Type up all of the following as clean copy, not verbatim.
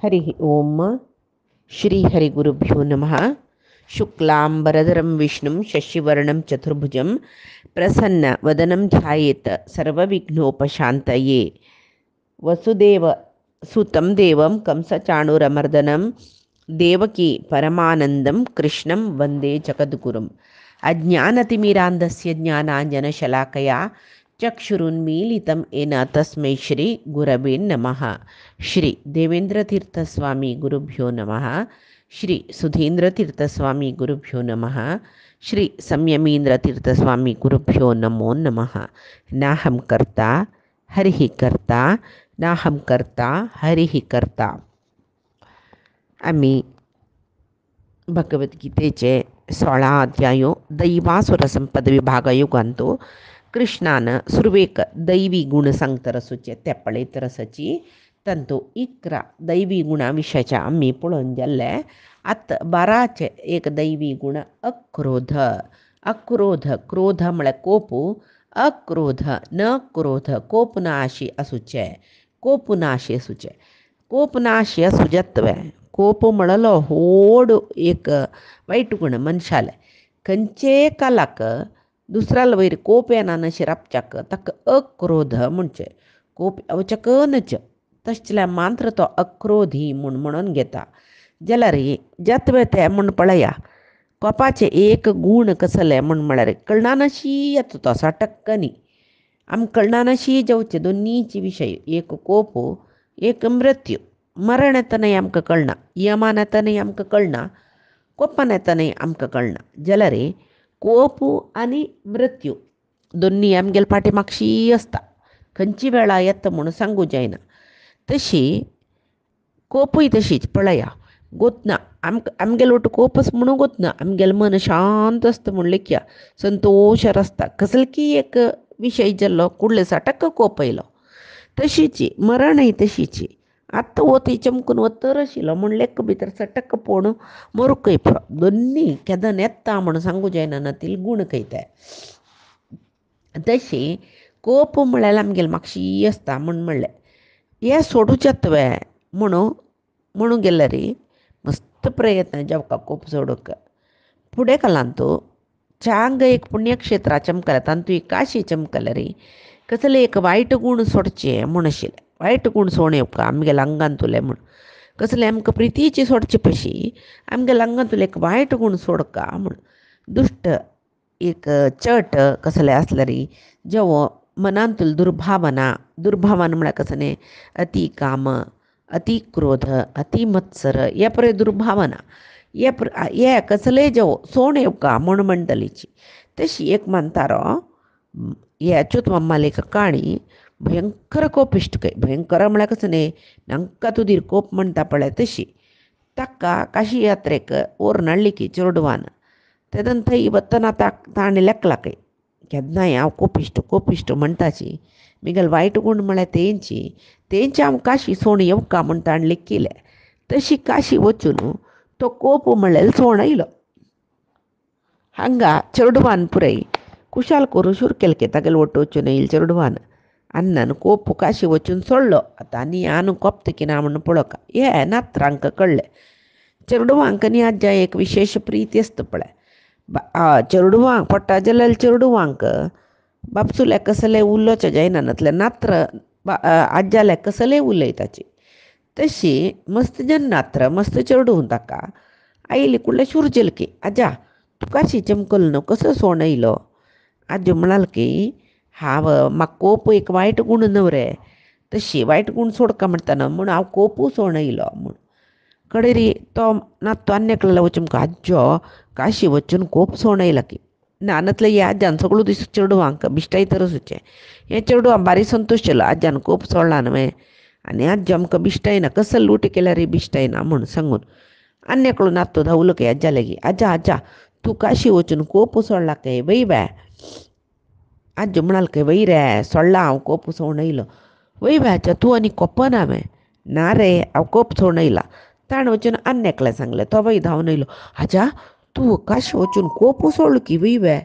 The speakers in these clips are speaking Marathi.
हरि ओम श्री हरिगुरुभ्यो नमः। शुक्लांबरधरं विष्णुं शशिवर्णं चतुर्भुजं प्रसन्नवदनं ध्यायेत् सर्वविघ्नोपशान्तये। वसुदेव सुतं देवं कंसचाणूरमर्दनं देवकी परमानन्दं कृष्णं वन्दे जगद्गुरुम्। अज्ञानतिमिरान्धस्य ज्ञानाञ्जनशलाकया चक्षुरुन्मीलितं येन तस्मै श्री गुरवे नमः। श्री देवेंद्रतीर्थस्वामी गुरुभ्यो नमः। श्री सुधींद्रतीर्थस्वामी गुरुभ्यो नमः। श्री संयमींद्रतीर्थस्वामी गुरुभ्यो नमो नमः। नाहं कर्ता हरिः कर्ता नाहं कर्ता हरिः कर्ता. आम्ही भगवद्गीतेचे 16 अध्यायो दैवासुर संपद विभागयुगांतो कृष्णानं सुर्वेक दैवी गुण सांगता रसूचे त्या पळयत रसाची तंतू इकरा दैवी गुणाविषयाच्या आम्ही पळोवन गेल्ले. आत 12चे एक दैवी गुण अक्रोध. अक्रोध क्रोध म्हळ्यार कोप, अक्रोध न क्रोध कोपनाशी असूचे, कोपनाशी असूचे, कोपनाशी असुजत्वे. कोप म्हणलो होड एक वाईट गुण मनशाले खंयचे कालाक दुसऱ्याला वयर कोप येना नशे रापच्याक ताका अक्रोध म्हणचे. कोप येवच्याक नच तशें मात्र तो अक्रोधी म्हणून घेता. जाल्यार जत्वे ते म्हण पळया कोपाचे एक गुण कसले म्हळ्यार कळनानशी येता तो सटक्कनी. आम कळनानशी जावचे दोनीचे विशय, एक कोप एक मृत्यू. मरण येतानाय आमकां कळना, यमान येतानाय आमकां कळना, कोपान येतानाय आमकां कळना. जाल्यार कोप आनी मृत्यू दोनी आमगेले फाटीमागशी आसता, खंयची वेळा येता म्हूण सांगूं जायना. तशी कोपूय तशीच पळया गोतना आमगेलो वटू कोपस म्हणून गोतना आमगेलें मन शांत आसता म्हूण लेख्या संतोशार आसता. कसले की एक विशय जाल्लो कुडले साटक्क कोप येयलो. तशीची मरणय तशीची. आत्तां वोती चमकून वतर आशिल्लो म्हूण लेख भितर सटक्क पळोवन मरूकय पुरो. दोनी केदन येता म्हूण सांगूं जायना ना ती गुण खंयते. तशी कोप म्हळ्यार आमगेले मागशी आसता म्हणलें हे सोडूचेतवे म्हणून गेल्यार मस्त प्रयत्न जेवका कोप सोडूंक. फुडें कालांत चांग एक पुण्यक्षेत्रां चमकलें तांतूय काशी चमकले रे. कसले एक वायट गुण सोडचे म्हूण आशिल्लें. वायट गुण सोडून येवका आमगेल्या आंगांतुले म्हूण. कसले आमकां प्रितीचे सोडचे पशी आमगेल्या आंगांतुले एक वायट गुण सोडका म्हूण. दुश्ट एक चट कसले आसले रे जेवो मनांतूल दुर्भावना. दुर्भावना म्हळ्यार कसले अति काम, अति क्रोध, अति मत्सर हे पळय दुर्भावना. हे कसले जेवो सोड येवका म्हूण म्हणटलीची. तशी एक म्हणटारो हे अच्युत मम्माली एक काणी भयंकर कोपिश्ट खंय. भयंकर म्हळ्यार कसो न्ही नांका तुदीर कोप म्हणटा पळय तशी. ताका काशी यात्रेक ओर हाडली की चेडवान. तेदन थंय वतना ताणें लेखला खंय केन्नाय हांव कोपिश्ट म्हणटाची. म्हगेले वायट गुण म्हळ्यार तेंची हांव काशी सोण येवका म्हूण ताणें लेखिल्लें. तशी काशी वचून तो कोप म्हळ्यार सोण येयलो. हांगा चेडवान पुरय कुशाल करून शूर केलें की तागेले वटू वचून येयले चेडवान. अन्नान कोप काशी वचून सोडलो. आतां आनी आन कोपता की ना म्हूण पळोवका. हे नात्रांक कळ्ळें. चेडवांक न्ही आज्या एक विशेश प्रीती आसता पळय. चेडवांक पडटा जाल्यार चेडवांक बापसूले कसले उलोवचें जायना नातले नात्र आज्याले कसलेय उलयताची. तशी मस्त जन नात्र मस्त चेडूं ताका आयली कुडले शुरजेल की आज्या तूं काशी चमकलो न्हू कसो सोण येयलो. आज्यो म्हणाल की हांव म्हाका कोप एक वायट गुण न्हू रे. तशी वायट गुण सोडका म्हणटाना म्हूण हांव कोपू सोण येयलो म्हूण. कडेन रे तो नातो आनी एकलो वचून आज्यो काशी वचून कोप सोण येयला की ना नातले हे आज्यान सगळो दीस चेडवांक बिश्टायतर सुचे. हें चेडवां बारी संतोश जालो आज्यान कोप सोडला न्हय आनी आज्यो आमकां बिश्टायना कसले लूट केल्यार बिश्टायना म्हूण सांगून आनी एकलो नातो धांवलो की आज्या लागीं आज्या तूं काशी वचून कोप सोडला काय वय बाय. आज्यो म्हणाल काय वय रे सोडला हांव कोप सोडून येयलो. वय बाय आज्या तूं आनी कोपना मॅ. ना रे हांव कोप सोडून येयला. ताणें वचून आनी एकल्याक सांगलें. तो वय धांवन येयलो. आज्या तूं काशी वचून कोप सोडलो की वय बाय.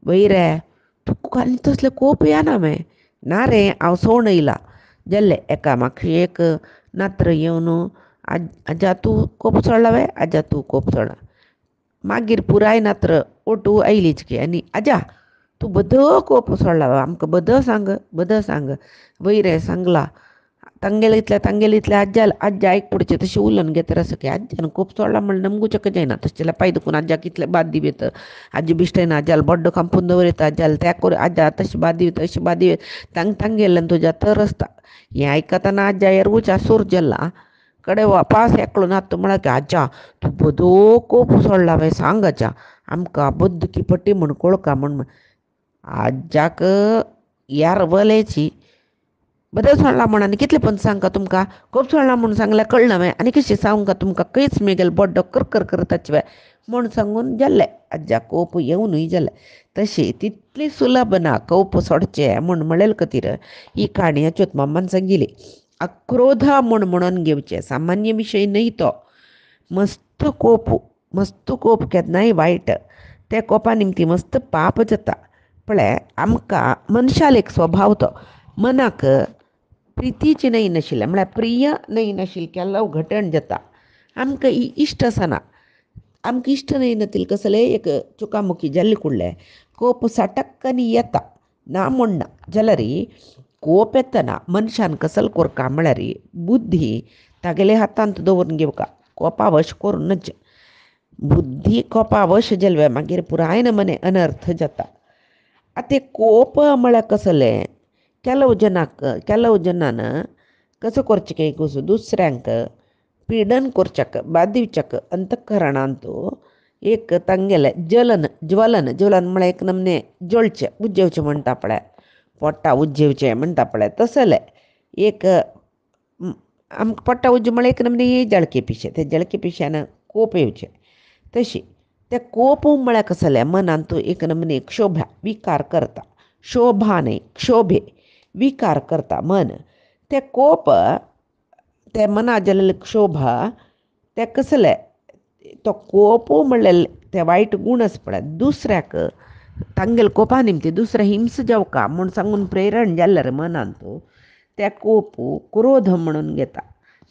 वय रे तुका आनी तसले कोप येना मॅ. ना रे हांव सोडून येयला. जाल्ले एका म्हाका एक नात्र येवन आजा तूं कोप सोडलावे आजा तूं कोप सोडला मागीर पुराय नात्र ओटू आयलीच की आनी आजा तूं बदो कोप सोडला आमकां बद सांग वैरे सांगला तांगेल इतले आज्जा आयक पुडचे तशें उलोवन घेता असं की आज्यान कोप सोडला म्हणल्यार नमगूचें जायना तशें जाल्यार पांय दुखून आज्या कितले बाद दिवेत आजी बिश्टयना आज्याला बड्ड कांपून दवरिता आज्याला त्या कोर आज्या तशी बाद दिवेत तशी बाद दिवेत तांगेल्यान तुज्या तर रसता हें आयकतना आज्या एरगूच्या सूर जेल्ला कडे वापास एकलो नात म्हळ्यार की आज्या तूं बदो कोप सोडला हांवें सांग आज्या आमकां बद्द की पट्टी म्हण कळका म्हण आज्याक यार वलेची बदल सोडला म्हण आनी कितले पण सांगता तुमकां खूब सोडला म्हूण सांगल्यार कळना हांवें आनी कशें सांगूंका तुमकां खंयच मेगेल बड्डो कर करताचे म्हूण सांगून जाल्ले आज्या कोप येवनूय जाले तशी तितली सुलभ ना कोप सोडचें म्हूण म्हणलें खातीर ही काणी अच्युत मामान सांगिली अक्रोध म्हणून घेवचें सामान्य विशय न्हय तो मस्त कोप केन्नाय वायट ते कोपा निमती मस्त पाप जाता पळय आमकां मनशाल एक स्वभाव तो मनाक प्रितीची न्हय नाशिल्लें म्हळ्यार प्रिय न्हय नाशिल्लें केल्लो घटण जाता आमकां इश्ट आसना आमकां इश्ट न्हय नातिल कसलें एक चुकामुकी जाल्ले कुडलें कोप सटक्कनी येता ना म्हणना जाल्यार कोप येतना मनशान कसल कोरका म्हळ्यार बुद्धी तागेले हातांत दवरून घेवका कोपा वश करूनच बुद्धी कोपा वश जाल्ले मागीर पुराय मने अनर्थ जाता आतां कोप म्हळ्यार कसलें ಕೆಲವು ಜನಾನ कसं करचें की दुसऱ्यांक पीडन करचक बादिवचक अंतकरण ಅಂತೂ एक तांगेलें ज्वलन म्हळ्यार एक नमने जळचें उज्जेवचें म्हणटा पळय पोट्टा उज्जेवचें म्हणटा पळय तसलें एक आमकां पोट्टा उज्ज म्हळ्यार एक नमने जळके पिशे ते जळके पिश्यान कोप येवचें तशी ते कोप म्हळ्यार कसलें मनांत एक नमने क्षोभा विकार करता शोभा न्हय क्षोभे विकार करता मन ते कोप ते मना जाल्लेले क्षोभा ते कसले तो कोप म्हणलें ते वायट गुणच पळय दुसऱ्याक तांगेल कोपा निमती दुसरे हिंस जावका म्हूण सांगून प्रेरण जाल्यार मनांत ते कोप क्रोध म्हणून घेता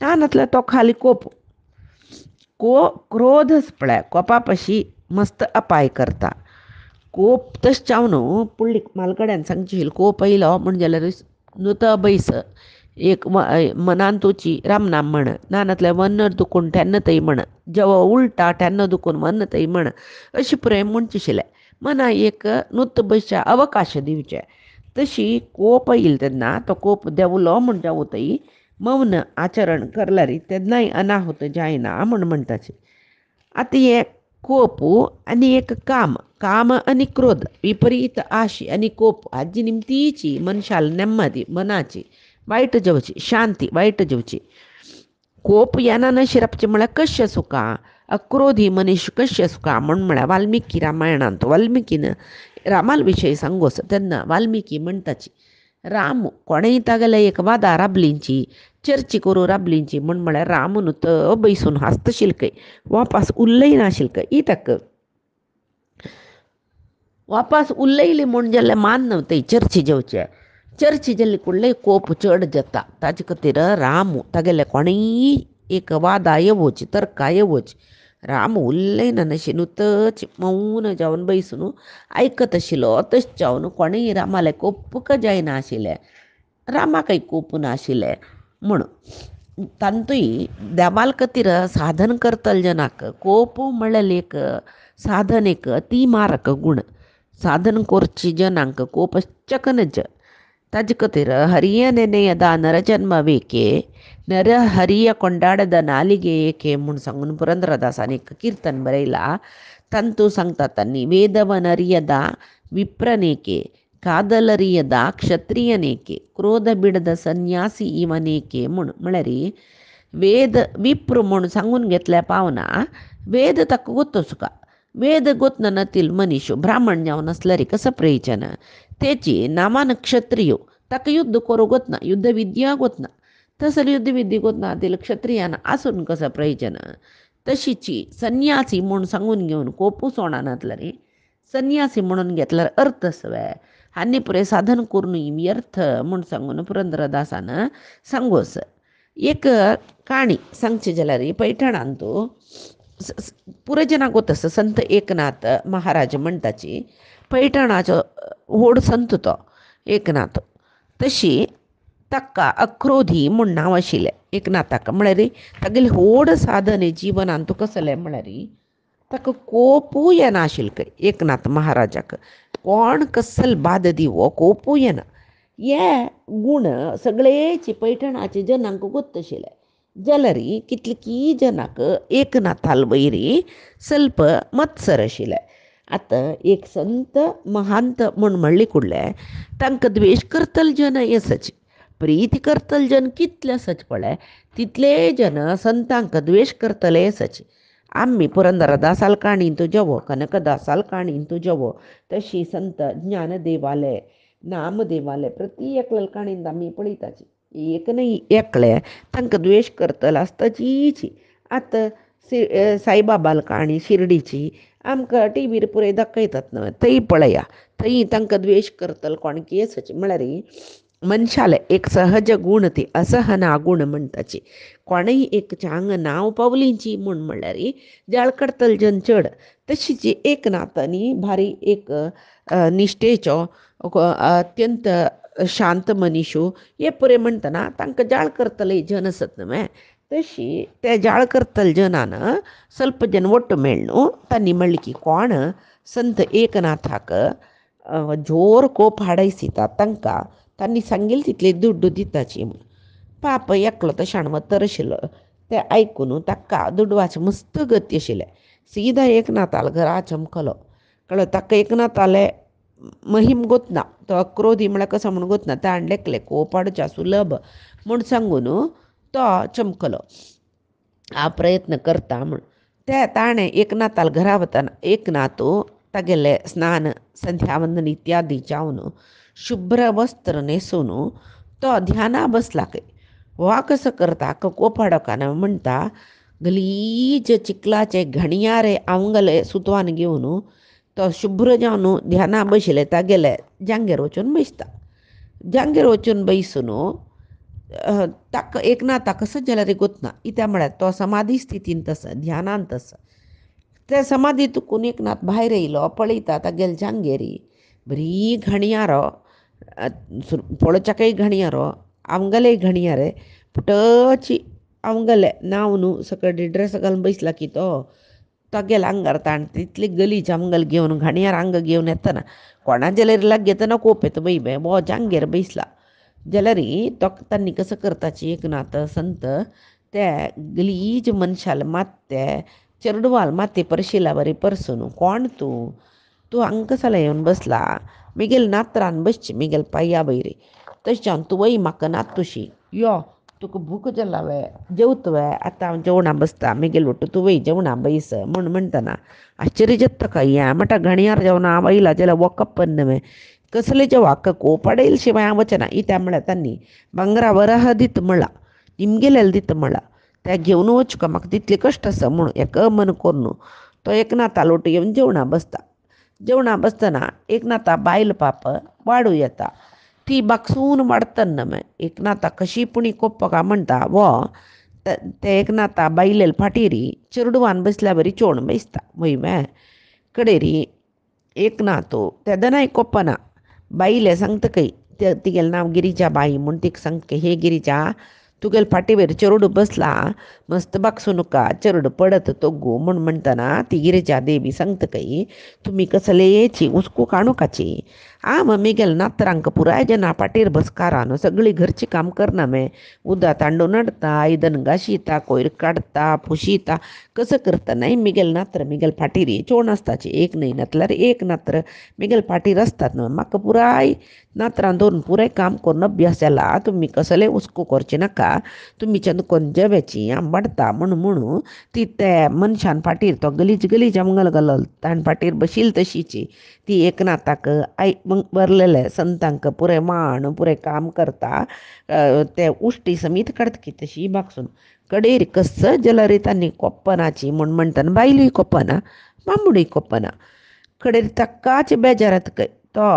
नानातले तो खाली कोप क्रोधच पळय कोपा पाशी मस्त अपाय करता कोप तशें चावन पुळ्ळी मालकड्यान सांगची कोप येयलो म्हण जाल्यार नुत बैस एक मनान तुची रामनाम म्हण नानातले वन्न दुखून तेन्ना थंय म्हण जेवा उलटा तेन्ना दुखून वन्न थंय म्हण अशें पुराय म्हणचेशिल्लें मना एक नुत बैसच्या अवकाश दिवचे तशी कोप येयली तेन्ना तो कोप देंवलो म्हण जावं थंय मौन आचरण करल्यार तेन्नाय अनाहूत जायना म्हण म्हणटाचे आतां हे कोप आनी एक काम आनी क्रोध विपरीत आशी आनी कोप हाजी निमतीची मनशाल नेम्मदी मनाची वायट जेवची शांती वायट जेवची कोप येना शिरपचें म्हळ्यार कशें सुका अक्रोधी मनीस कशें सुका म्हळ्यार वाल्मिकी रामायणांत वाल्मिकीन रामाल विशयी सांगोस तेन्ना वाल्मिकी म्हणटाची राम कोणेंय तागेले एक वादा राबलींची चर्ची करूं राबलींची म्हळ्यार राम न्हू बैसून हासतशिल्कय वापास उरलय नाशिल्कय इतक वापास उरलयली म्हूण जाल्यार मान थंय चर्ची जेवचे चर्ची जाल्ली कुडले कोप चड जाता ताजे खातीर राम तागेले कोणेय एक वादा येवच तर्का येवच राम उरलय नाशिल्लें नुतच मौन जावन बैसून आयकत आशिल्लो तशें जावन कोणेय रामाले कोप्पक जायना आशिल्लें रामाकय कोप नाशिल्लें म्हूण तांतूय देवाल खातीर साधन करतले जनाक कोप म्हळ्यार एक साधन एक ती मारक गुण साधन करची जनांक कोप चकनज ताजे खातीर हरिय ನೆನೆಯದ ನರಜನ್ಮವೇಕೆ ನರ ಹರಿಯ ಕೊಂಡಾಡದ ನಾಲಿಗೆ ಏಕೆ म्हूण सांगून पुरंदरदासान एक कीर्तन बरयला तांतू सांगता तांणी ವೇದವನರಿಯದ ವಿಪ್ರನೇಕೆ ಕಾದಲರಿಯದ ಕ್ಷತ್ರಿಯನೇಕೆ ಕ್ರೋಧ ಬಿಡದ ಸನ್ಯಾಸಿ ಇವನೇಕೆ म्हळ्यार वेद विप्र म्हूण सांगून घेतल्या पावना वेद ताका गोतोसुका वेद गोतना नातील मनीस ब्राह्मण जावन आसल्यार कसं प्रयोजन तेची नामान क्षत्रियो ताका युद्ध करूं गोतना युद्ध विद्या गोतना तसर युद्ध विद्या गोतना तिला क्षत्रियान आसून कसं प्रयोजन तशीची संन्यासी म्हूण सांगून घेवन कोपू सोडनातल्यार संन्यासी म्हणून घेतल्यार अर्थ सवय आनी पुरे साधन करून व्यर्थ म्हूण सांगून पुरंदरदासान सांगोस एक काणी सांगचे जाल्यार पैठणांतू पुरे जनाक गोतस संत एकनाथ महाराज म्हणटाची पैठणाचो व्हड संत तो एकनाथ. तशी ताका अक्रोधी म्हूण नांव आशिल्लें एकनाथाक. म्हळ्यार तागेलें व्हड साधन जिवनांत तूं कसलें म्हळ्यार ताका कोपूय येना आशिल्लें एकनाथ महाराजाक. कोण कसल बाद दिवो कोपूय येना. हे गूण सगळेची पैठणाचे जनांक गोत्त आशिल्ले जाल्यार कितलीकी जनाक एकनाथाल वयरी ಸ್ವಲ್ಪ मत्सर आशिल्ले. आतां एक संत महांत म्हूण म्हणले कुडले तांकां द्वेश करतल जन येसच, प्रीती करतल जन कितले आसच पळय तितले जन संतांक द्वेश करतले आसच. आम्ही पुरंदरदासाल काणींत जेवो, कनकदासाल काणींत जेवो, तशी संत ज्ञानदेवाले नामदेवाले प्रती एकले काणींत आमी पळयताची एक न्ही एकले तांकां द्वेश करतल आसताचीच. आतां साईबाबाल काणी शिर्डीची आमकां टीव्हीर पुरे दाखयतात न्हय, थंय पळया, थंय तांकां द्वेश करतल कोणकी आसच. म्हळ्यार मनशाले एक सहज गूण ती असहना गूण म्हणटाची. कोणय एक चांग नांव पावलींची म्हूण म्हणल्यार जाळ करतल जन चड. तशीच एकनाथांनी भारी एक निश्ठेचो अत्यंत शांत मनीसू हे पुरे म्हणटना तांकां जाळ करतले जन आसत न्हय. तशी ते जाळ करतल जनान ಸ್ವಲ್ಪ जन ಒಟ್ಟು मेळ्ळू तांणी म्हणलें की कोण संत एकनाथाक जोर कोप हाडयसिता तांकां तांणी सांगिल्लें तितले दुड्ड दिताची म्हूण. पाप एकलो तो शाणवो तर आशिल्लो तें आयकून ताका दुडवाचें मस्त गती आशिल्लें. सीदा एकनाथाल घरा चमकलो कळ्ळें. ताका एकनाथाले महिम गोतना, तो अक्रोधी म्हळ्यार कसो म्हूण गोतना, ताण लेखले कोप हाडच्या सुलभ म्हूण सांगून तो चमकलो. हा प्रयत्न करता म्हूण ते ताणें एकनाथाल घरा वतना एकनाथ तागेले स्नान संध्यावंदन इत्यादी जावन शुभ्र वस्त्र न्हेसून तो ध्याना बसला काय. वा कसं करता कोपाडकाना म्हणटा गलीज चिखलाचे घणयारे अवंगले सुतवान घेवन तो शुभ्र जावन ध्याना बशिल्ले तागेले जांगेर वचून बसता. जांगेर वचून बसून ताका एकनाथाक कसं जाल्यार गोतना कित्याक म्हळ्यार तो समाधी स्थितींत आसा, ध्यानांत आसा. त्या समाधींतून एकनाथ भायर येयलो पळयता तागेले जांगेरी बरी घणयारो, पळोवच्याकय घणयारो अवंगले घणयारे पुटची अवंगले नांव न्हू सकट ड्रेस घालून बसला की तो तागेले आंगार ताण तितले गलीज अवंगल घेवन घणयार आंग घेवन येतना कोणा जाल्यार लाग घेतना कोप येता बैबे वो जांगेर बसला जाल्यार तो तांणी कसं करताची एकनाथ संत ते गलीज मनशाल मात्ते चेरडवाल माते परशिला बरी परसून कोण तूं हांगा कसाला येवन बसला, मिगेल नात्रान बसची मिगेल पाया बैरी तशें जावन तूं वय म्हाका नातुशी यो तुका भूक जालावे जेवतवे आतां हांव जेवणा बसता मिगेल वट्ट तूं वय जेवणा बैस म्हूण म्हणटना आश्चर्य जाता हें म्हणटा घणयार जेवणा हांव आयला जाल्यार वखप न्हय कसले जेवाक कोपाडेल शिवाय हांव वचना. इत्या म्हळ्यार तांणी भांगरा वराह दित म्हणला, निमगेलेल दित म्हणला, ते घेवन वचका म्हाका तितले कश्ट आसा म्हूण एक मन करून तो एकनाथा लोट येवन जेवणा बसता. जेवणा बसतना एकनाथा बायल पाप वाडू येता. ती बागसून वाडतना एकनाथा कशी पुणी कोप्पका म्हणटा वो ते एकनाथा बायलेल फाटीरी चेरडवान बसल्या बरी चोवन बसता वय कडेरी एकनाथ ते दनाय कोप्पना बाईले सांगतकय तिगेलें नांव गिरिजा बाई म्हूण तिका सांगतकय हे गिरिजा तुगेले फाटीवेर चेडूं बसला मस्त बागसूं नका चेडूं पडत तोग्गू म्हूण म्हणटना ती गिरिजा देवी सांगतकय तुमी कसलेची हुस्को काणुकाची आम मिगेल नातरांक पुराय जना फाटीर बसकारान सगळीं घरची काम करना उदक तांडून हाडटा, आयदन घाशीता, कोयर काडटा, पुशीता कसं करतना मिगेल नात्र मिगेल फाटीर चोण आसताची एक न्हय नातल्यार एक नात्र मिगेल फाटीर आसतात न्हय. म्हाका पुराय नात्रां दवरून पुराय काम करून अभ्यास जाला, तुमी कसले हुस्को करचे नाका, तुमी चंद कोण जेवेची आंबाडता म्हणून ती ते मनशान फाटीर तो गलीज गलीज आमगल घालल ताण फाटीर बशील तशीची ती एकनाथाक बरलेले संतांक पुरे मान पुरे काम करता ते उश्टी समीत काडता की तशी बागसून कडेर कस जाल्यार तांणी कोप्पनाची म्हूण म्हणटना बायलूय कोप्पना बांबडूय कोप्पना कडेर ताकाच बेजारात तो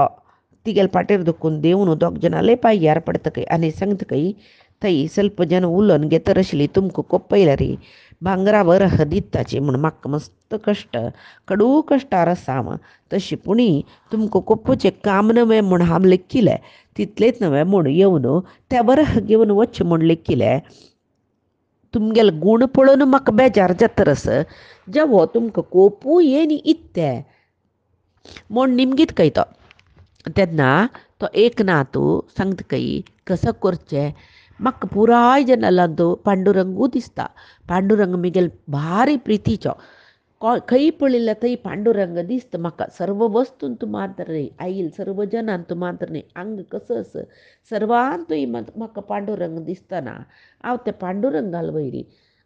तिगेल फाटीर दुखून देंवन दोग जाणां लय पांयार पडतकय आनी सांगतकय थंय ಸ್ವಲ್ಪ जन उलोवन घेतर आशिल्लीं तुमकां कोपयला रे भांगरावर हदिताचे म्हूण म्हाका मस्त कश्ट कडू कश्टार आसा हांव तशी पुणी तुमकां कोप्पोचें काम नवें म्हूण हांव लेखिलें तितलेंच नवें म्हूण येवन त्या बरं घेवन वच म्हूण लेखिलें तुमगेले गूण पळोवन म्हाका बेजार जातरस जेवो तुमकां कोपू येनी इत्तें म्हूण निमगीत कयतो तेन्ना तो एक नातू सांगता कई कसं करचें म्हाका पुराय जनालांत पांडुरंगू दिसता पांडुरंग मिगेल भारी प्रितीचो खंय पळयल्यार थंय पांडुरंग दिसता म्हाका सर्व वस्तूंत मात्र न्ही आईल सर्व जनांत मात्र न्ही आंग कसं सर्वांतूय म्हाका पांडुरंग दिसतना हांव त्या पांडुरंगाल वयरी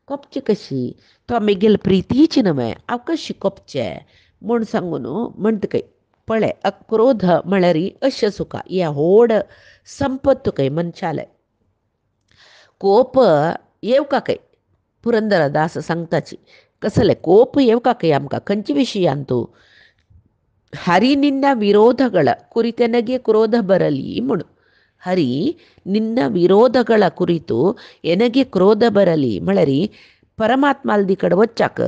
कोपचें कशी तो मिगेल प्रितीची न्हय हांव कशी कोपचें म्हूण सांगून म्हणटा पळय अक्रोध म्हळ्यार अश्य सुखा ह्या व्हड संपत तुका मनशाले कोप येवका खंय पुरंदरदास सांगताची कसले कोप येवका खंय आमकां खंयचे विशयांतू ಹರಿ ನಿನ್ನ ವಿರೋಧಗಳ ಕುರಿತೆನಗೆ ಕ್ರೋಧ ಬರಲಿ ಮುಣು ಹರಿ ನಿನ್ನ ವಿರೋಧಗಳ ಕುರಿತು ಎನಗೆ ಕ್ರೋಧ ಬರಲಿ म्हळ्यार परमात्माल कಡೆ वच्चाक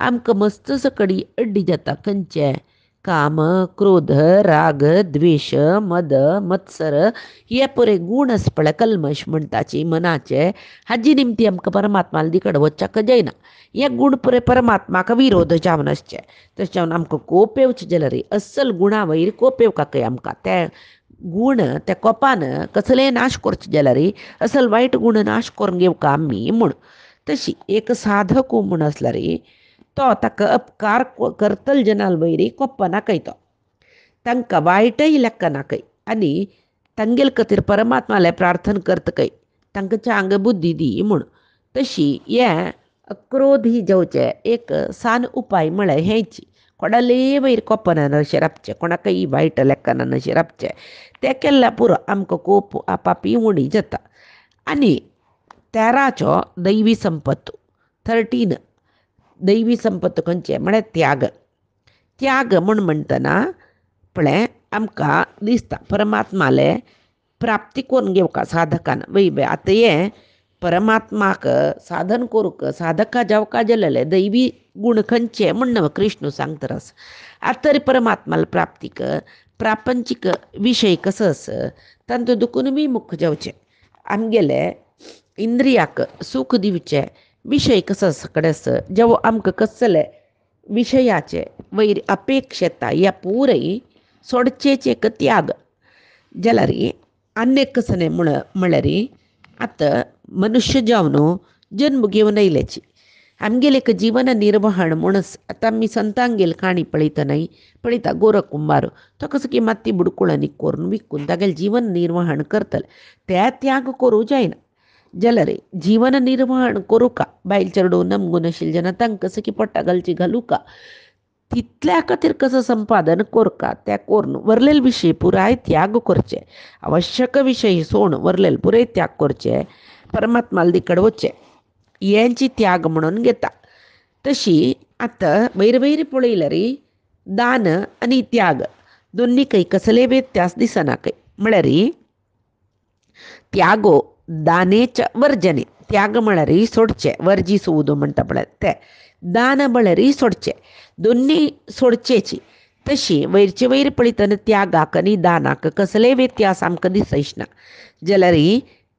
आमकां मस्त सकडी अड्डी जाता खंयचे काम क्रोध राग द्वेष मद मत्सर हे पुरे गूण आसा पळय कल्मश म्हणटाची मनाचे हाजी निमती आमकां परमात्माल कಡೆ वच्चाक जायना हे गूण पुरे परमात्माक विरोध जावन आसचे तशें जावन आमकां कोप येवचे जाल्यार अस्सल गुणा वयर कोप येवका खंय आमकां ते गूण त्या कोपान कसलेय नाश करचे जाल्यार असल वायट गूण नाश करून घेवका आमी म्हूण तशी एक साधक म्हूण आसल्यार तो ताका अपकार करतल जनाल वयरी कोप्पना खंय तो तांकां वायटय लेक्क ना खंय आनी तांगेल खातीर परमात्माले प्रार्थना करता खंय तांकां चांग बुद्धी दी म्हूण तशी हे अक्रोध ही जावचे एक सान उपाय म्हळ्यार हेंची कोणाले वयर कोपनान अशें रावचें कोणाकय वायट लेक्कानान अशें रावचें तें केल्ल्या पुरो आमकां कोप आपापी उणी जाता आनी 13 दैवी संपत्त 13 दैवी संपत्त खंयचे म्हळ्यार त्याग त्याग म्हूण म्हणटना पळय आमकां दिसता परमात्माले प्राप्ती करून घेवका साधकान वय आतां हें परमात्माक साधन करूंक साधका जावका जाल्यार दैवी गूण खंयचे म्हण कृष्ण सांगतरस आतां तरी परमात्माला प्राप्तीक प्रापंचीक विशय कसो आसा तांतूं दुखून विमुख जावचें आमगेले इंद्रियाक सूख दिवचे विशय कसो कडेन आसा जेवो आमकां कसले विशयाचे वयर अपेक्षता ह्या पुरय सोडचेच एक त्याग जाल्यार आनी कसले म्हळ्यार आतां मनुष्य जावन जन्म घेवन येयल्याची आमगेले एक जीवन निर्वहण म्हूण आतां आमी संतांगेल काणी पळयता गोरख कुंभार तो कसो की माती बुडकुळांनी करून विकून तागेलें जीवन निर्वहण करतले ते त्याग करूं जायना जाल्यार जीवन निर्वहण करूं का बायल चेडूं नमगून आशिल्ले जेन्ना तांकां कसो की पोट्टा घालची घालूं का तितल्या खातीर कसो संपादन करता तें करून वरलेले विशय पुराय त्याग करचे आवश्यक विशय सोडून वरलेले पुराय त्याग करचे परमात्माल कडेन वचचें हेंची त्याग म्हणून घेता तशी आतां वयर वयर पळयल्यार दान आनी त्याग दोनीकय कसले व्यत्यास दिसना खंय म्हळ्यार त्यागो दानेच्या वर्जने त्याग म्हळ्यार सोडचें वर्जी सुवूदो म्हणटा पळय तें दान म्हळ्यार सोडचें दोनी सोडचेची तशी वयरचे वयर पळयतना त्यागाक आनी दानाक कसलेय व्यत्यास आमकां दिसना जाल्यार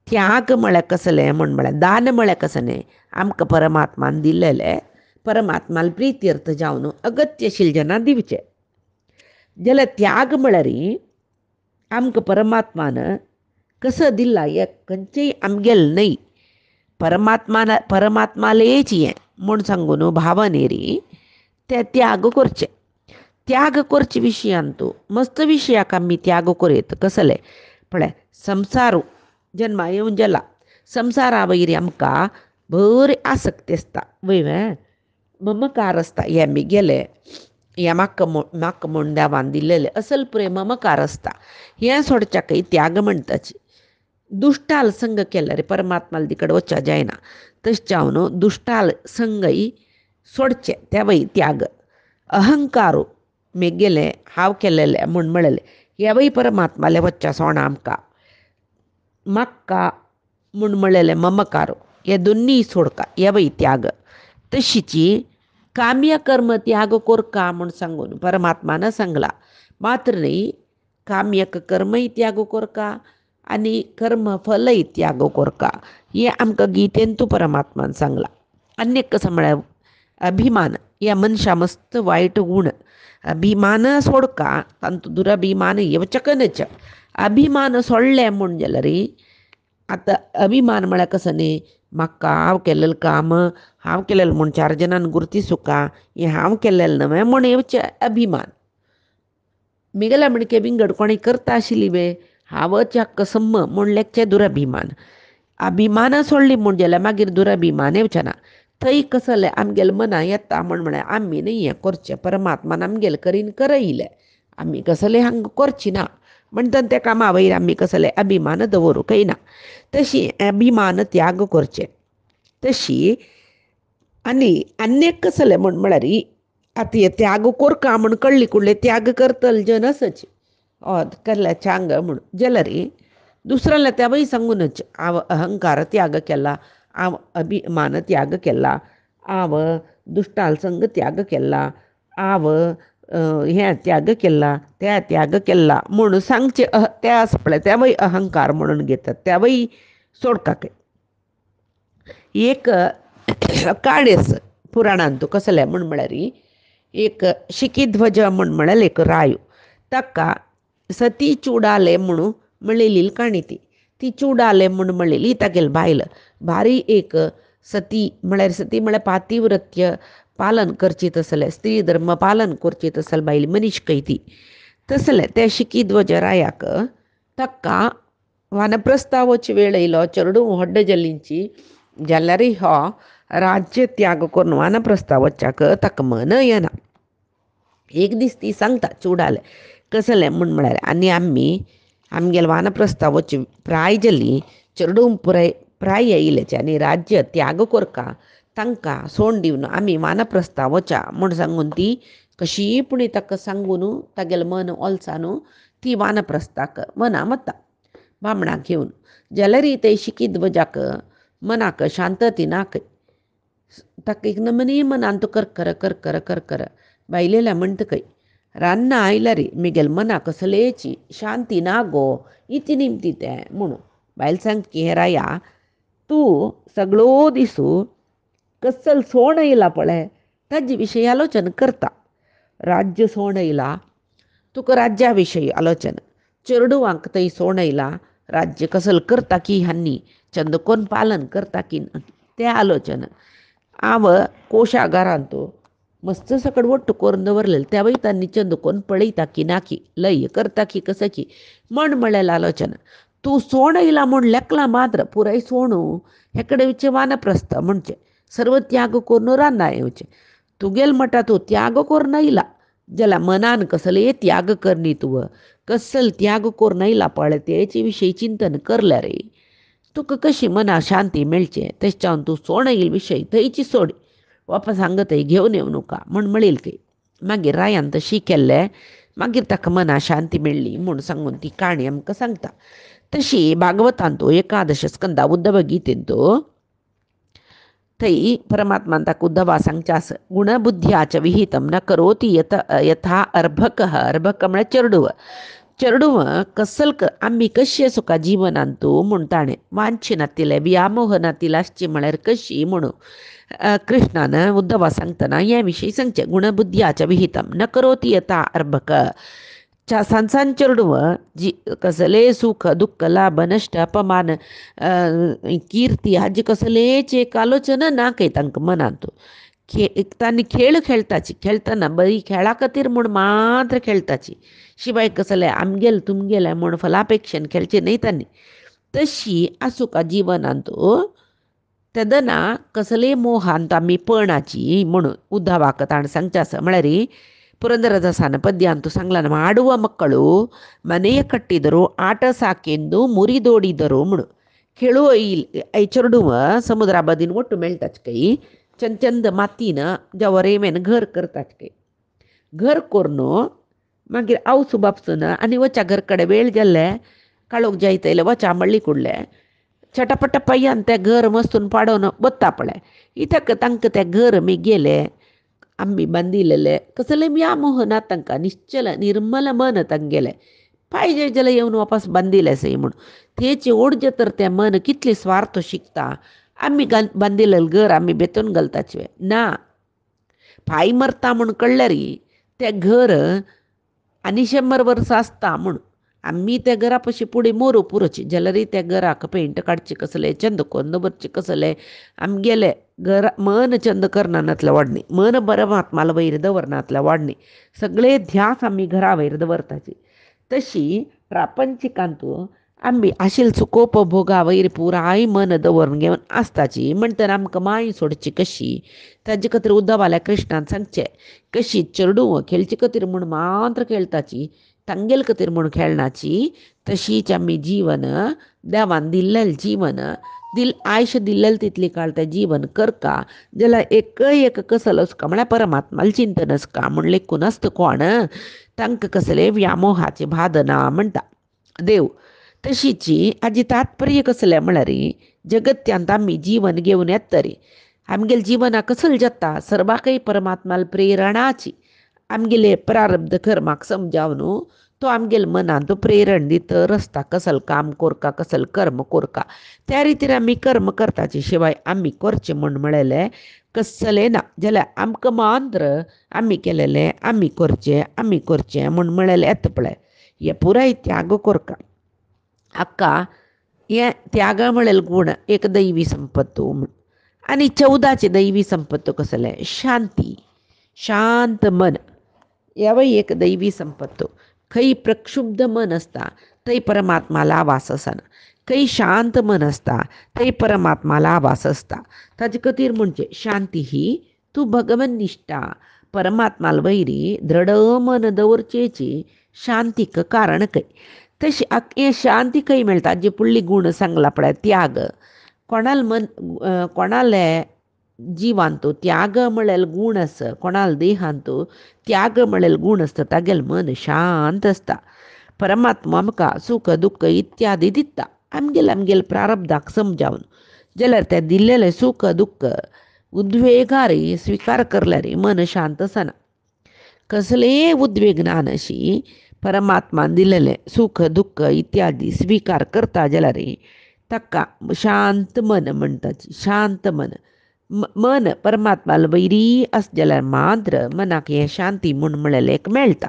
त्याग म्हळ्यार कसलें म्हळ्यार दान म्हळ्यार कसलें आमकां परमात्मान दिलेलें परमात्माल प्रित्यर्थ जावन अगत्य आशिल्ले जेन्ना दिवचें जाल्यार त्याग म्हळ्यार आमकां परमात्मान कसो दिला हें खंयचेय आमगेलें न्हय परमात्मालेच हें म्हूण सांगून भावनेरी ते त्याग करचे त्याग करचे विशयांतू मस्त विशयाक आमी त्याग करीत कसले पळय संवसार जन्मा येवन जाला संवसारा वयरी आमकां बरी आसक्ती आसता वय ममकार आसता हे मिगेले हें म्हाका म्हूण देवान दिल्लेलें असल पुरे ममकार आसता हें सोडच्याकय त्याग म्हणटाची दुश्टाल संग केल्यार परमात्माल कडेन वचचें जायना तशें जावन दुश्टाल संगय सोडचें त्या वय त्याग अहंकार मेगेलें हांव केलेलें म्हूण म्हळेलें हे वय परमात्माले वच्चें सोडना आमकां म्हाका म्हूण म्हळेलें ममकारो हे दोन्ही सोडका हे वय त्याग. तशीची काम्य कर्म त्याग कोरका म्हूण सांगून परमात्मान सांगला. मात्र न्ही काम्यक कर्मय त्याग कोरका आनी कर्म फलय त्याग कोरका हे आमकां गितेंतू परमात्मान सांगला. आनीक कसं म्हळ्यार अभिमान या मनशा मस्त वायट गूण. अभिमान सोडका तांतू दुरभिमान येवचकनच. अभिमान सोडलें म्हूण जाल्यार आतां अभिमान म्हळ्यार कसं न्ही म्हाका हांव केल्लें काम हांव केलेलें म्हूण 4 जणांक गुर्ती सुका हें हांव केल्लें न्हय म्हूण येवचें अभिमान. मिगेला म्हणके विंगड कोणी करता आशिल्ली वे हांवच हक्क सम्म म्हूण लेखचें दुरभिमान. अभिमान सोडली म्हूण जाल्यार मागीर दुरभिमान येवचें ना. थंय कसलें आमगेलें मना येता म्हळ्यार आमी न्ही हें करचें परमात्मान आमगेलें करीन करयलें आमी कसलें हांगा करची ना म्हणटन त्या कामा वयर आमी कसलें अभिमान दवरूंकय ना. तशी अभिमान त्याग करचें. तशी आनीक कसलें म्हूण म्हळ्यार आतां हे त्याग कोरका म्हूण कळ्ळी कुडलें त्याग करतल जनसच केल्ल्या चांग म्हूण जाल्यार दुसऱ्याला त्या वय सांगूनच हांव अहंकार त्याग केला, हांव अभिमान त्याग केला, हांव दुश्टाल संग त्याग केला, हांव हें त्याग केला त्या त्याग केला म्हूण सांगचें तें आसा पळय त्या वय अहंकार म्हणून घेतात त्या वय सोडकाक. एक काणयेस पुराणांतू कसलें म्हूण म्हळ्यार एक शिखीध्वज म्हूण म्हळ्यार एक रायो ताका सती चुडालें म्हणून म्हणलेली काणी ती चुडालें म्हूण म्हणलेली तागेली बायल भारी एक सती म्हळ्यार पातिव्रत्य पालन करची तसलें स्त्री धर्म पालन करची तसलें बायल मनीस ती. तसलें त्या शिखीध्वज रायाक ताका वानप्रस्थावचे वेळ येयलो चेडूं व्हड्ड जाल्लींची जाल्यार हो राज्य त्याग करून वानप्रस्थ वचपाक ताका मन येना. एक दीस ती सांगता चुडालें कसलें म्हूण म्हळ्यार आनी आमगेलें वानप्रस्थ वचची प्राय जाली चेडूं प्राय येयलें आनी राज्य त्याग कोरका तांकां सोडून दिवन आमी वानप्रस्थ वचा म्हूण सांगून ती कशींय ताका सांगून तागेलें मन ओलसावन ती वानप्रस्थाक मना वता बामणाक घेवन. जाल्यार ते शिखीध्वजाक मनाक शांतती नाक. ताका एक नमनी मनांत कर बायलेल्या म्हणटकय रान्ना आयल्यार मिगेल मना कसलेची शांती ना गो इती निमती तें म्हणून बायल सांगतकी हे राया तूं सगळो दिसू कसल सोण येयला पळय ताजे विशयी आलोचन करता. राज्य सोण येयला तुका राज्या विशयी आलोचन, चेडूवांक थंय सोण येयला राज्य कसलं करता की हांनी चंद कोन्न पालन करता की ना तें आलोचन. हांव कोशागारांत मस्त सकट वट्ट करून दवरलेलें त्या वयता चंद कोन्न पळयता की ना की लय करता की कसं की म्हणलेलें आलोचन. तूं सोण येयला म्हूण लेखलां मात्र पुराय सोणू हेकडे येवचें वानप्रस्थ म्हणचें सर्व त्याग करून रान्ना येवचें. तुगेल मटा तूं त्याग करून येयला जाल्यार मनान कसलें त्याग कर न्ही तुवें कसल त्याग करून येयला पळय तेचे विशयी चिंतन करल्यार तुका कशी मना शांती मेळचें. तशें जावन तूं सोण येयले विशयी थंयची सोड वापस हांगा थंय घेवन येवं नाका म्हूण म्हणलेली ती. मागीर रायान तशी केल्लें मागीर ताका मना शांती मेळ्ळी म्हूण सांगून ती काणी आमकां सांगता. तशी भागवतांतू एकादश स्कंदा उद्धव गितेंतू थंय परमात्मान ताका उद्धवा सांगचें आसा गुणबुद्ध्याच विहितम न करोति यथा अर्भकः. अर्भक म्हळ्यार चेडूं कसल आमी कशी सुका जिवनांतू म्हूण ताणें वांछनातिले व्यामोहनातील आसची म्हळ्यार कशी म्हणून कृष्णान उद्धवा सांगतना हे विशयी सांगचें. गुणबुद्ध्याच विहितम न करोति यथा अर्भक. संसान चेडूं कसलें सुख दुःख लाभ नश्ट अपमान कीर्ती हाजी कसलेच एक आलोचना ना काय तांकां मनांतू. तांणी खेळ खेळतना बरी खेळा खातीर म्हूण मात्र खेळटाची शिवाय कसलें आमगेल तुमगेलें म्हूण फलापेक्षेन खेळचें न्हय तांणी. तशी आसूं जिवनांतू तेदना कसलेय मोहांत आमी पळणाची म्हणून उद्धवाक ताणें सांगचें आसा. म्हळ्यार ಪುರಂದರದಾಸನ ಪದ್ಯ ಅಂತೂ ಸಂಗ್ಲಾನ ಆಡುವ ಮಕ್ಕಳು ಮನೆಯ ಕಟ್ಟಿದರು ಆಟ ಸಾಕೆಂದು ಮುರಿದೋಡಿದರು ಮುಡು खेळू ऐचरडूव समुद्रा बदीन वट्टू मेळटाच कई चंद चंद मातीन जेवा रेमेन घर करतात कई घर करून मागीर आवसू बापसून आनी वचा घर कडेन वेळ जाल्ले काळोख जायतले वचा मळ्ळी कुडले चटापट पय्यान त्या घर मस्तून पाडोन बत्ता पळय इथक तांकां त्या घर मी गेले आम्ही बांदिलेले कसले व्यामोहना तांकां निश्चल निर्मल मन तांगेले पाहिजे जाल्यार येवन वापस बांदिले सई म्हूण तेची ओडजे तर तें मन कितले स्वार्थ शिकता आम्ही बांदिलेलें घर आम्ही बेतून घालताचे ना पाय मरता म्हूण कळ्ळें री तें घर आनी 100 वर्सां आसता म्हूण आम्ही त्या घरा पशी पुढे मोरू पुरोची जाल्यार त्या घराक पेंट काडचे कसले चंद कोन्न दवरचे कसले आमी गेले घर मन चंद करनातले वाडणी मन परमात्माला वयर दवरनातले वाडणी सगळे ध्यास आमी घरा वयर दवरताची तशी प्रापंचिकांतू आमी आशिल सुखोपभोगा वयर पुराय मन दवरून घेवन आसताची म्हणटना आमकां माय सोडची कशी ताजे खातीर उद्धवाल्या कृष्णान सांगचें कशी चेडूं खेळचे खातीर म्हूण मात्र खेळताची तांगेल खातीर म्हूण खेळनाची तशीच आमी जीवन देवान दिल्लें जीवन आयुश्य दिल्लें तितली काळ तें जीवन करता जाल्यार एक कसलो आसता म्हळ्यार परमात्माल चिंतन आसता म्हूण लेखून आसता कोण तांकां कसले व्यामोहाचे बाधना म्हणटा देव तशीची हाजी तात्पर्य कसलें म्हळ्यार जगत्यांत आमी जीवन घेवन येता रे आमगेल जिवना कसले जाता सर्वाकय परमात्माल प्रेरणाची आमगेले प्रारब्ध कर्माक समजावन तो आमगेल मनान तो प्रेरण दिता रस्ता कसल काम कोरका कसल कर्म कोरका त्या रितीन आमी कर्म करताचे शिवाय आमी करचें म्हूण म्हळेलें कसलें ना जाल्यार आमकां मात्र आमी केलेलें आमी करचें म्हूण म्हळेलें येता पळय हे पुराय त्याग कोरका हाका हे त्याग म्हळेल गूण एक दैवी संपत्तो म्हूण आनी 14 दैवी संपत्तो कसले शांती शांत मन यावय एक दैवी संपत्तो खंय प्रक्षुब्ध मन आसता थंय परमात्माला वास आसना खंय शांत मन आसता थंय परमात्माला वास आसता ताजे खातीर म्हणजे शांती ही तूं भगवन निश्ठा परमात्माल वयरी दृढ मन दवरचेची शांतीक कारण खंय तशी हे शांती खंय मेळटा जे पुडली गूण सांगला पळय त्याग कोणाले जिवांतू त्याग म्हळेल गूण आसा कोणाल देहांतू त्याग म्हळेल गूण आसता तागेल मन शांत आसता परमात्मा आमकां सुख दुख्ख इत्यादी दिता आमगेल प्रारब्धाक समजावन जाल्यार तें दिल्लेलें सुख दुख्ख उद्वेगारी स्विकार करल्यार मन शांत आसना कसलेय उद्वेग ना अशी परमात्मान दिल्लेलें सुख दुख्ख इत्यादी स्विकार करता जाल्यार ताका शांत मन म्हणटाची शांत मन परमात्माला वैरी आस जाल्यार मात्र मनाक हें शांती म्हूण म्हळेलें मेळटा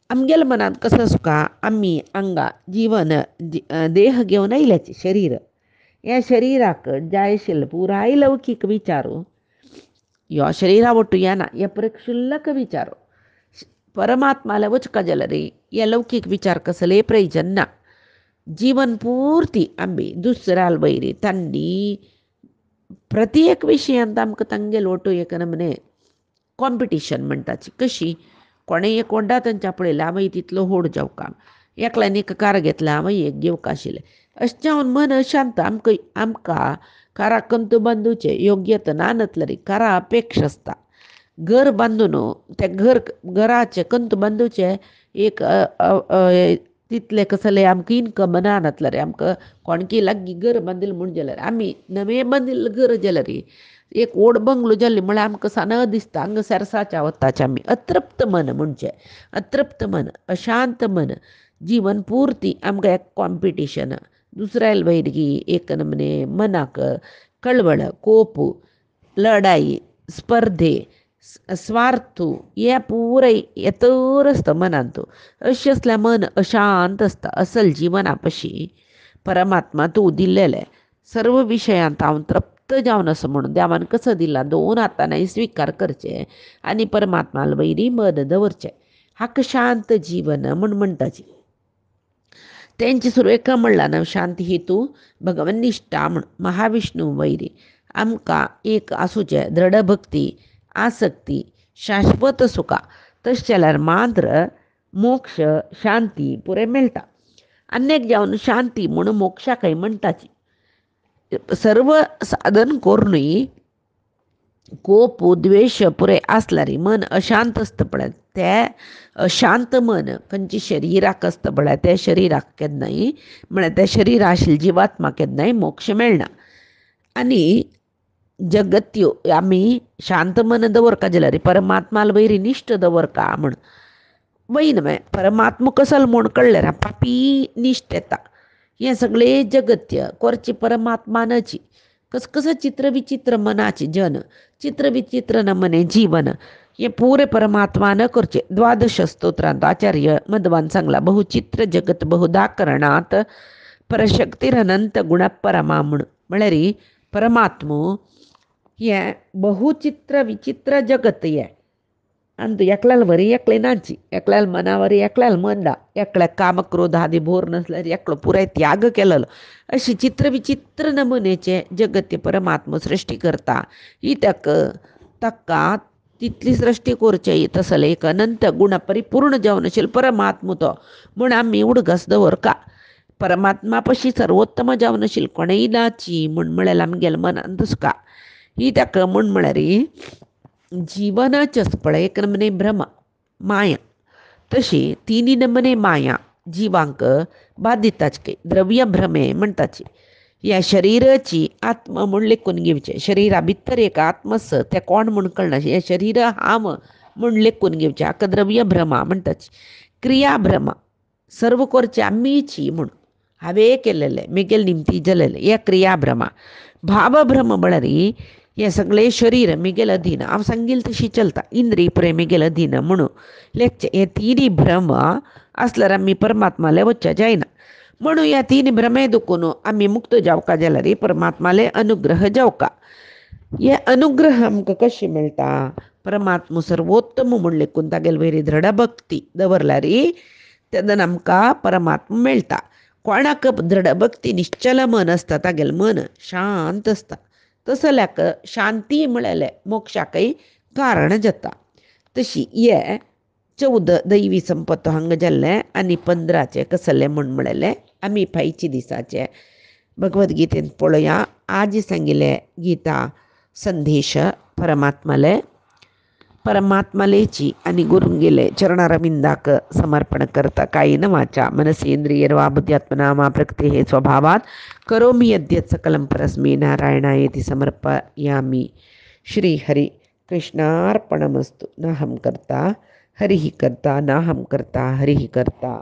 आमगेल्या मनात कसं आसता आमी हांगा जीवन देह घेवन आयल्याचे शरीर ह्या शरिराक जाय आशिल्ले पुराय लौकीक विचारू ह्यो शरिरा वटू येना हे प्रक्षुल्लक विचारू परमात्माला वचका जाल्यार हे लौकीक विचार कसले प्रयोजन ना जीवन पूर्ती आमी दुसऱ्याल वयरी तांणी प्रत्येक विशयांत आमकां तांगेल वटू एक नमने कॉम्पिटिशन म्हणटाची कशी कोणें एक वंडा तांच्या पळयलें हांवें तितलो होड जावका एकल्यान एक कार घेतला हांवें एक घेवका आशिल्लें अशें जावन मन शांत आमकां काराक कंतू बांदूचे योग्यता नानतले रे कारा अपेक्षा आसता घर बांदून त्या घराचे कंतू बांदूचे एक तितले कसले आमकां इनकम नातले रे आमकां कोणकी लागीं घर बांदिल्लें म्हूण जाल्यार आमी नवें बांदिल्लें घर जाल्यार एक व्हड बंगलो जाल्ली म्हळ्यार आमकां सान दिसता हांगा सेरसाच्या वताचे आमी अतृप्त मन म्हणजे अतृप्त मन अशांत मन जीवन पूर्ती आमकां एक कॉम्पिटिशन दुसऱ्या वैरगी एक नमने मनाक कळवळ कोप लढाई स्पर्धे स्वार्थ हे पुराय येतर आसता मनांत अशें असल्यार मन अशांत आसता असल जिवना पशी परमात्मा तूं दिल्लेले सर्व विशयांत हांव तृप्त जावन आसा म्हणून देवान कसो दिला 2 हातांनी स्विकार करचे आनी परमात्माल वयरी मन दवरचें हाका शांत जीवन म्हूण म्हणटाची तेंची सुरवेका म्हणला न्हू शांती ही तूं भगवन निश्ठा म्हूण महाविष्णू वयरी आमकां एक आसूचें दृढ भक्ती आसक्ती शाश्वत सुखा तशें जाल्यार मात्र मोक्ष शांती पुरे मेळटा अन्यक जावन शांती म्हूण मोक्षाकय म्हणटाची सर्व साधन करूनय कोप द्वेष पुरे आसल्यार मन अशांत आसता पळय ते शांत मन खंयची शरिराक आसता म्हळ्यार त्या शरिराक केन्नाय म्हळ्यार त्या शरिरा आशिल्ली जिवात्मा केन्नाय मोक्ष मेळना. आनी जगत्यो आमी शांत मन दवरका जाल्यार परमात्माल वयर निश्ट दवरका म्हण वयन परमात्मा कसलो म्हूण कळल्यार पापी निश्ट येता. हें सगळें जगत्य करची परमात्मानाची कसं चित्र विचित्र मनाचे जन चित्र विचित्र नमने जीवन हे पुरे परमात्मान करचे. द्वादश स्तोत्रांत आचार्य मध्वान सांगला बहुचित्र जगत बहुदाकरणात परशक्तीरनंत गुण परमा म्हूण म्हळ्यार परमात्मो हें बहुचित्र विचित्र जगत हें आनी एकल्याल वरी एकले नाची एकल्याल मना वरी एकल्याल मनदा एकल्याक काम क्रोध आदी भोर नसल्यार एकलो पुराय त्याग केलेलो अशी चित्र विचित्र नमुनेचे जगत परमात्मा सृश्टी करता. ही ताका तितली सृश्टी करचे तसले एक अनंत गुण परिपूर्ण जावन आशिल्लो परमात्मा तो म्हूण आमी उडगस दवरका. परमात्मा पशी सर्वोत्तम जावन आशिल्लो कोणेय नाची म्हूण म्हळ्यार आमगेल्या मनान दुसका. ही ताका म्हूण म्हळ्यार जीवनाचेच पळय एक नमने भ्रम माया तशी तिनी नमने माया जिवांक बाधिताची द्रव्य भ्रमे म्हणटाची. ह्या शरिराची आत्मा म्हूण लेखून घेवचे. शरिरा भितर एक आत्मस तें कोण म्हूण कळना हें शरीर हांव म्हूण लेखून घेवचें हाका द्रव्य भ्रमा म्हणटाची. क्रिया भ्रमा सर्व करचे आमीची म्हूण हांवें केलेले मेगेल निमती जालेले हे क्रिया भ्रमा. भाव भ्रम म्हळ्यार हे सगळे शरीर मेगेल अधीन हांव सांगिल तशी चलता इंद्रिय पुरे मेगेल अधीन म्हणून लेखचे. हे तिनी भ्रम आसल्यार आमी परमात्माले वचचें जायना. म्हणून ह्या तीन भ्रमे दुखून आमी मुक्त जावका जाल्यार परमात्माले अनुग्रह जावका. हे अनुग्रह आमकां कशें मेळटा परमात्मा सर्वोत्तम म्हूण लेखून तागेले वयरी दृढ भक्ती दवरल्यार तेन्ना आमकां परमात्मा मेळटा. कोणाक दृढ भक्ती निश्चल मन आसता तागेलें मन शांत आसता. तसल्याक शांती म्हळ्यार मोक्षाकय कारण जाता. तशी हे 14 दैवी संपत्तो हांगा जाल्ले आनी 15 कसले म्हूण म्हळेले आमी फायची दिसाचे भगवद्गीतेंत पळोवया. आज सांगिल्ले गीता संदेश परमात्मालेची आनी गुरुंगेले चरणारविंदाक समर्पण करता. कायेन वाचा मनसेंद्रियर्वा बुद्ध्यात्मना मा प्रकृतेः स्वभावात् करोमि यद्यत् सकलं परस्मै नारायणायेति समर्पयामि. श्री हरि कृष्णार्पणमस्तु. नाहं कर्ता हरिः कर्ता नाहं कर्ता हरिः कर्ता.